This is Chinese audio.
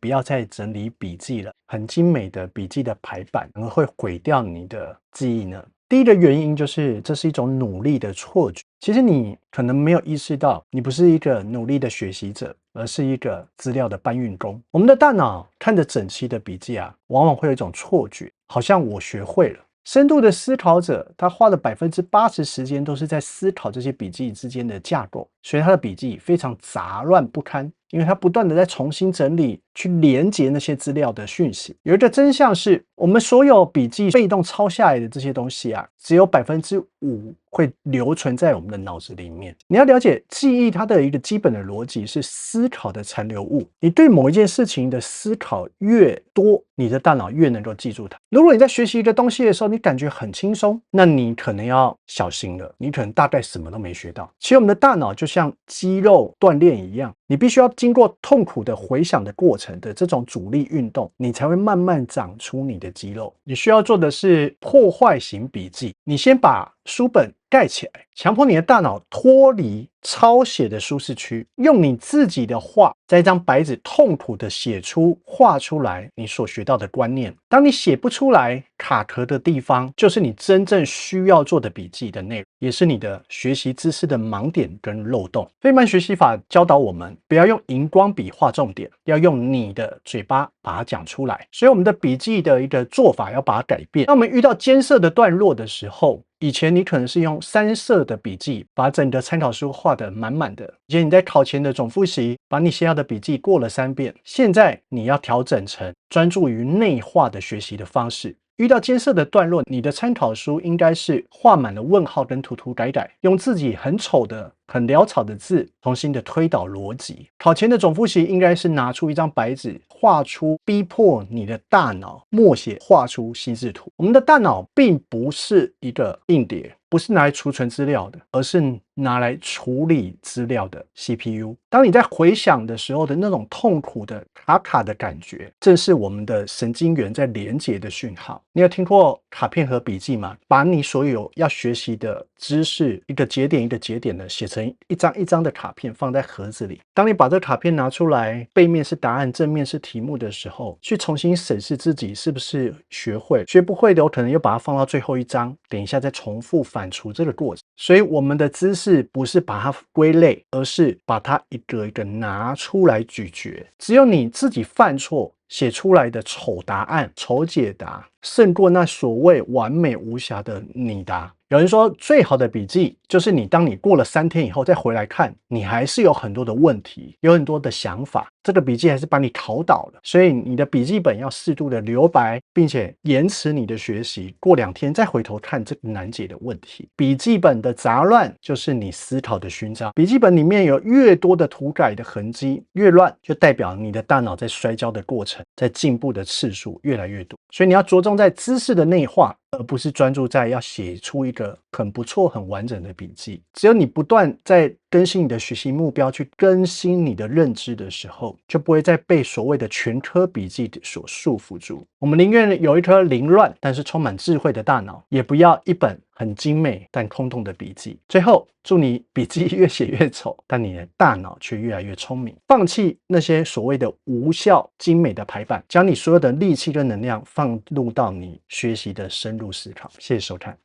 不要再整理筆記了，很精美的筆記的排版，可能會毀掉你的記憶呢？第一個原因就是這是一種努力的錯覺。其實你可能沒有意識到，你不是一個努力的學習者，而是一個資料的搬運工。我們的大腦看着整齊的筆記啊，往往會有一種錯覺，好像我學會了。深度的思考者，他花了80%時間都是在思考這些筆記之間的架構，所以他的筆記非常雜亂不堪，因為他不斷的在重新整理，去連接那些資料的訊息。有一個真相是，我們所有筆記被動抄下來的這些東西啊，只有5%會留存在我們的腦子裡面。你要了解記憶它的一個基本的邏輯是思考的殘留物。你對某一件事情的思考越多，你的大腦越能夠記住它。如果你在學習一個東西的時候，你感覺很輕鬆，那你可能要小心了，你可能大概什麼都沒學到。其實我們的大腦就像肌肉鍛鍊一樣，你必須要經過痛苦的回想的過程的這種阻力運動，你才會慢慢長出你的肌肉。你需要做的是破壞型筆記，你先把書本蓋起來，強迫你的大腦脫離抄寫的舒適區，用你自己的話，在一張白紙痛苦的寫出、畫出來你所學到的觀念。當你寫不出來、卡殼的地方，就是你真正需要做的筆記的內容，也是你的學習知識的盲點跟漏洞。費曼學習法教導我們，不要用熒光筆畫重點，要用你的嘴巴把它講出來。所以我們的筆記的一個做法要把它改變。當我們遇到艱澀的段落的時候，以前你可能是用3色的筆記把整個參考書畫得滿滿的，以前你在考前的總複習把你寫好的筆記過了3遍，現在你要調整成專注於內化的學習的方式。遇到艱澀的段落，你的參考書應該是畫滿了問號跟塗塗改改，用自己很醜的很潦草的字重新的推導邏輯。考前的總複習應該是拿出一張白紙，畫出逼迫你的大腦默寫畫出心智圖。我們的大腦並不是一個硬碟，不是拿來儲存資料的，而是拿來處理資料的 CPU。當你在回想的時候的那種痛苦的卡卡的感覺，正是我們的神經元在連接的訊號。你有聽過卡片和筆記嗎？把你所有要學習的知識一個節點一個節點的寫成一張一張的卡片，放在盒子裡。當你把這個卡片拿出來，背面是答案，正面是題目的時候，去重新審視自己是不是學會，學不會的我可能又把它放到最後一章，等一下再重複反芻這個過程。所以我們的知識不是把它歸類，而是把它一個一個拿出來咀嚼。只有你自己犯錯寫出來的醜答案、醜解答，勝過那所謂完美無瑕的擬答。有人說，最好的筆記就是當你過了3天以後再回來看，你還是有很多的問題，有很多的想法，這個筆記還是把你考倒了。所以你的筆記本要適度的留白，並且延遲你的學習，過2天再回頭看這個難解的問題。筆記本的雜亂就是你思考的勳章。筆記本裡面有越多的塗改的痕跡，越亂，就代表你的大腦在摔跤的過程，在進步的次數越来越多。所以你要着重在知識的內化，而不是專注在要寫出一个很不錯、很完整的筆記。只有你不斷在更新你的學習目標，去更新你的認知的時候，就不會再被所謂的全科筆記所束縛住。我們寧願有一顆凌亂但是充滿智慧的大腦，也不要一本很精美但空洞的筆記。最後，祝你筆記越寫越醜，但你的大腦卻越來越聰明。放棄那些所謂的無效精美的排版，將你所有的力氣跟能量放入到你學習的深入思考。謝謝收看。